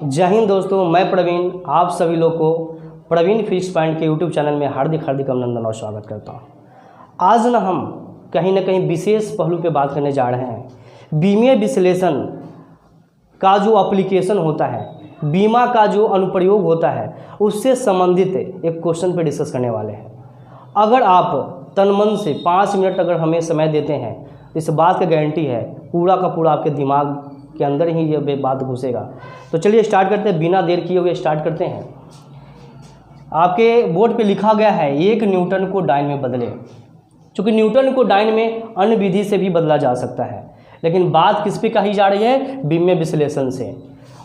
जय हिंद दोस्तों, मैं प्रवीण आप सभी लोग को प्रवीण फिक्स पॉइंट के यूट्यूब चैनल में हार्दिक अभिनंदन और स्वागत करता हूं। आज हम कहीं ना कहीं विशेष पहलू पे बात करने जा रहे हैं। बीमीय विश्लेषण का जो एप्लीकेशन होता है, बीमा का जो अनुप्रयोग होता है, उससे संबंधित एक क्वेश्चन पे डिस्कस करने वाले हैं। अगर आप तन मन से 5 मिनट अगर हमें समय देते हैं तो इस बात की गारंटी है पूरा का पूरा आपके दिमाग के अंदर ही ये बात घुसेगा। तो चलिए स्टार्ट करते हैं, बिना देर किए हुए स्टार्ट करते हैं। आपके बोर्ड पे लिखा गया है 1 न्यूटन को डाइन में बदले। चूँकि न्यूटन को डाइन में अन्य विधि से भी बदला जा सकता है, लेकिन बात किस पे कही जा रही है? बीमीय विश्लेषण से।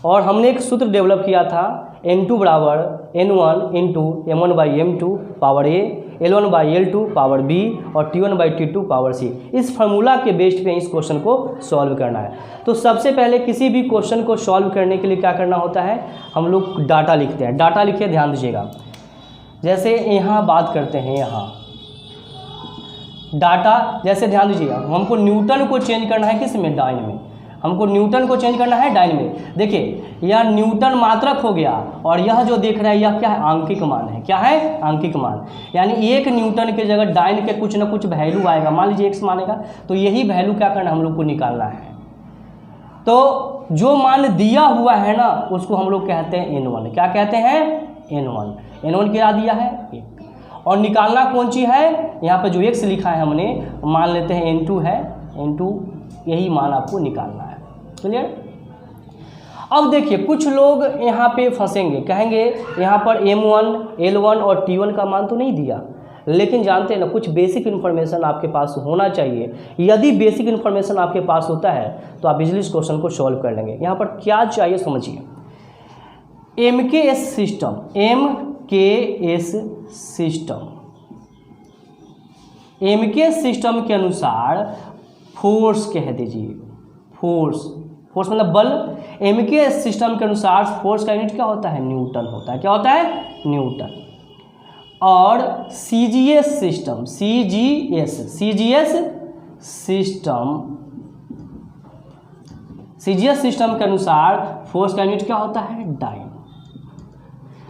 और हमने एक सूत्र डेवलप किया था N2 बराबर N1 into M1/M2 power A, L1/L2 power B और T1/T2 पावर C। इस फार्मूला के बेस्ड पे इस क्वेश्चन को सॉल्व करना है। तो सबसे पहले किसी भी क्वेश्चन को सॉल्व करने के लिए क्या करना होता है? हम लोग डाटा लिखते हैं। डाटा लिखिए, ध्यान दीजिएगा। जैसे यहाँ बात करते हैं, यहाँ डाटा जैसे ध्यान दीजिएगा, हमको न्यूटन को चेंज करना है किस में? डाइन में। हमको न्यूटन को चेंज करना है डाइन में। देखिए यह न्यूटन मात्रक हो गया और यह जो देख रहा है यह क्या है? आंकिक मान है। क्या है? आंकिक मान। यानी 1 न्यूटन के जगह डाइन के कुछ ना कुछ वैल्यू आएगा। मान लीजिए x मानेगा, तो यही वैल्यू क्या करना है? हम लोग को निकालना है। तो जो मान दिया हुआ है ना, उसको हम लोग कहते हैं N1। क्या कहते हैं? N1 क्या दिया है? 1। और निकालना कौन सी है? यहाँ पे जो x लिखा है हमने, मान लेते हैं N2 है। N2 यही मान आपको निकालना है। क्लियर? अब देखिए कुछ लोग यहाँ पे फंसेंगे, कहेंगे यहाँ पर M1, L1 और T1 का मान तो नहीं दिया, लेकिन जानते हैं ना कुछ बेसिक इन्फॉर्मेशन आपके पास होना चाहिए। यदि बेसिक इन्फॉर्मेशन आपके पास होता है तो आप इजीली इस क्वेश्चन को सॉल्व कर लेंगे। यहाँ पर क्या चाहिए समझिए। MKS सिस्टम के अनुसार फोर्स कह दीजिए। फोर्स मतलब बल। MKS सिस्टम के अनुसार फोर्स का यूनिट क्या होता है? न्यूटन होता है। क्या होता है? न्यूटन। और CGS सिस्टम के अनुसार फोर्स का यूनिट क्या होता है? डाइन।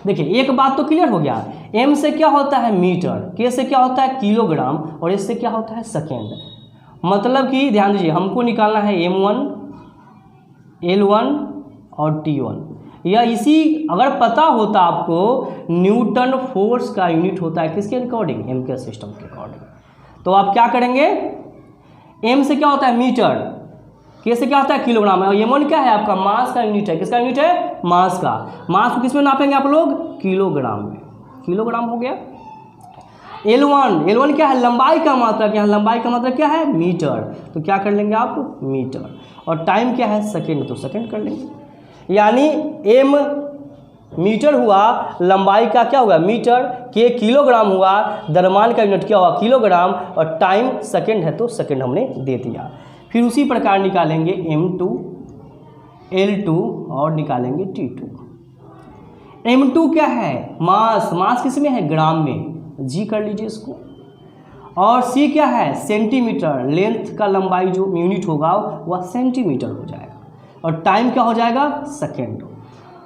देखिए एक बात तो क्लियर हो गया। M से क्या होता है? मीटर। K से क्या होता है? किलोग्राम। और S से क्या होता है? सेकेंड। मतलब कि ध्यान दीजिए, हमको निकालना है M1, L1 और T1। या इसी अगर पता होता आपको न्यूटन फोर्स का यूनिट होता है किसके अकॉर्डिंग? MKS सिस्टम के अकॉर्डिंग। तो आप क्या करेंगे? M से क्या होता है? मीटर। K से क्या होता है? किलोग्राम। और M1 क्या है? आपका मास का यूनिट है। किसका यूनिट है? मास का। मास को किस में नापेंगे आप लोग? किलोग्राम में। किलोग्राम हो गया। L1 क्या है? लंबाई का मात्रक। यहाँ लंबाई का मात्रक क्या है? मीटर। तो क्या कर लेंगे आप? मीटर। और टाइम क्या है? सेकेंड। तो सेकेंड कर लेंगे। यानी M मीटर हुआ, लंबाई का क्या हुआ? मीटर। K किलोग्राम हुआ, द्रव्यमान का यूनिट क्या हुआ? किलोग्राम। और टाइम सेकेंड है तो सेकेंड हमने दे दिया। फिर उसी प्रकार निकालेंगे M2, L2 और निकालेंगे T2। M2 क्या है? मास किस में है? ग्राम में। G कर लीजिए इसको। और C क्या है? सेंटीमीटर। लेंथ का लंबाई जो यूनिट होगा वह सेंटीमीटर हो जाएगा। और टाइम क्या हो जाएगा? सेकेंड।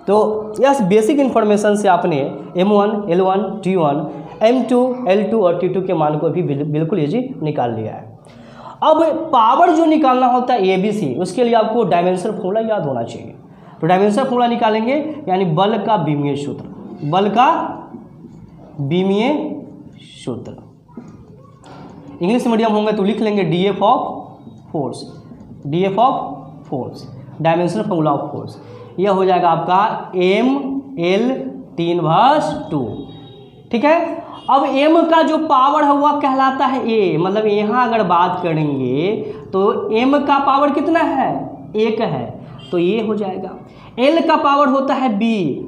तो यस बेसिक इन्फॉर्मेशन से आपने M1, L1, T1, M2, L2 और T2 के मान को भी बिल्कुल इजी निकाल लिया है। अब पावर जो निकालना होता है ABC, उसके लिए आपको डायमेंशन फॉर्मूला याद होना चाहिए। तो डायमेंशन फॉर्मूला निकालेंगे, यानी बल का बीमीय सूत्र। बल का बीमीय सूत्र। इंग्लिश मीडियम होंगे तो लिख लेंगे DF of force, dimensional formula of force. यह हो जाएगा आपका ML/T²। ठीक है। अब M का जो पावर है वह कहलाता है A। मतलब यहाँ अगर बात करेंगे तो M का पावर कितना है? 1 है, तो ये हो जाएगा। L का पावर होता है B,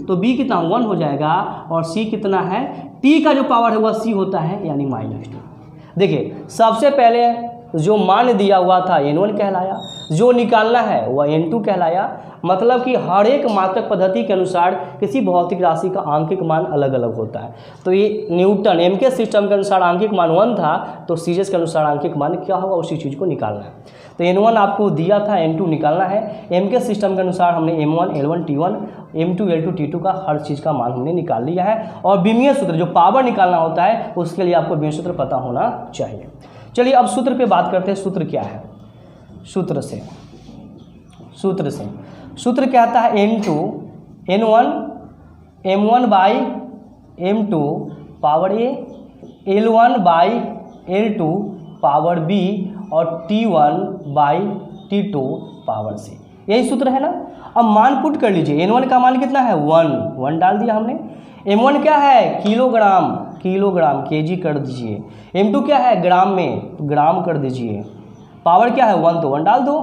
तो B कितना? 1 हो जाएगा। और C कितना है? T का जो पावर है वह C होता है, यानी -2। देखिए सबसे पहले जो मान दिया हुआ था N1 कहलाया, जो निकालना है वह n2 कहलाया। मतलब कि हर एक मात्रक पद्धति के अनुसार किसी भौतिक राशि का आंकिक मान अलग अलग होता है। तो ये न्यूटन एम के सिस्टम के अनुसार आंकिक मान 1 था, तो सीजीएस के अनुसार आंकिक मान क्या होगा उसी चीज़ को निकालना है। तो n1 आपको दिया था, n2 निकालना है। एम के सिस्टम के अनुसार हमने m1 l1 t1 m2 l2 t2 का हर चीज़ का मान हमने निकाल लिया है। और विमीय सूत्र जो पावर निकालना होता है उसके लिए आपको विमीय सूत्र पता होना चाहिए। चलिए अब सूत्र पे बात करते हैं। सूत्र क्या है? सूत्र कहता है n2 n1 m1 by m2 power a, l1 by l2 power b और t1 by t2 power c। यही सूत्र है ना। अब मान पुट कर लीजिए। n1 का मान कितना है? 1 डाल दिया हमने। m1 क्या है? किलोग्राम kg कर दीजिए। m2 क्या है? ग्राम में ग्राम कर दीजिए। पावर क्या है? 1 तो 1 डाल दो।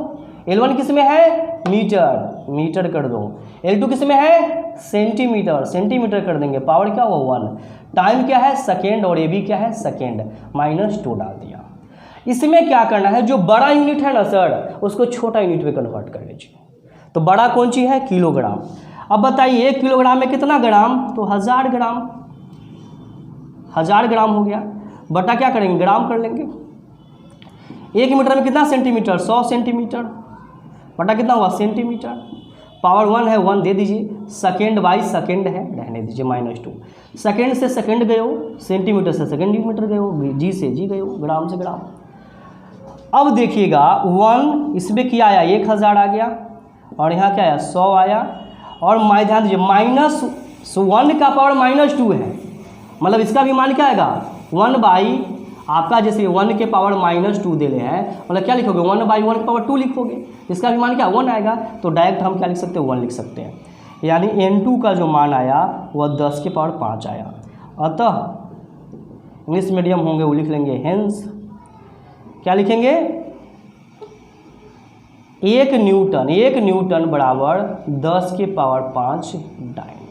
l1 किस में है? मीटर कर दो। l2 किस में है? सेंटीमीटर कर देंगे। पावर क्या हुआ? 1। टाइम क्या है? सेकेंड। और ab क्या है? सेकेंड। -2 डाल दिया। इसमें क्या करना है? जो बड़ा यूनिट है ना सर, उसको छोटा यूनिट में कन्वर्ट कर लीजिए। तो बड़ा कौन सी है? किलोग्राम। अब बताइए 1 किलोग्राम में कितना ग्राम? तो 1000 ग्राम। 1000 ग्राम हो गया। बटा क्या करेंगे? ग्राम कर लेंगे। 1 मीटर में कितना सेंटीमीटर? 100 सेंटीमीटर। बटा कितना हुआ? सेंटीमीटर। पावर 1 है, 1 दे दीजिए। सेकेंड बाई सेकेंड है, रहने दीजिए -2। सेकेंड से सेकेंड गए हो, सेंटीमीटर से सेंटीमीटर गए हो, जी से जी गए हो, ग्राम से ग्राम। अब देखिएगा 1 इसमें क्या आया? 1000 आ गया। और यहाँ क्या आया? 100 आया। और ध्यान दीजिए -1 का पावर -2 है। मतलब इसका भी मान क्या आएगा? 1 बाई आपका जैसे 1 के पावर -2 दे रहे हैं, मतलब क्या लिखोगे? 1 बाई 1 के पावर 2 लिखोगे। इसका भी मान क्या? 1 आएगा। तो डायरेक्ट हम क्या लिख सकते हैं? 1 लिख सकते हैं। यानी n2 का जो मान आया वह 10 के पावर 5 आया। अतः इंग्लिश मीडियम होंगे वो लिख लेंगे हेंस। क्या लिखेंगे? 1 न्यूटन बराबर 10 के पावर 5 डायन।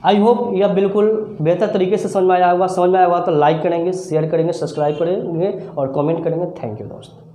आई होप यह बिल्कुल बेहतर तरीके से समझ में आया होगा। तो लाइक करेंगे, शेयर करेंगे, सब्सक्राइब करेंगे और कमेंट करेंगे। थैंक यू दोस्त।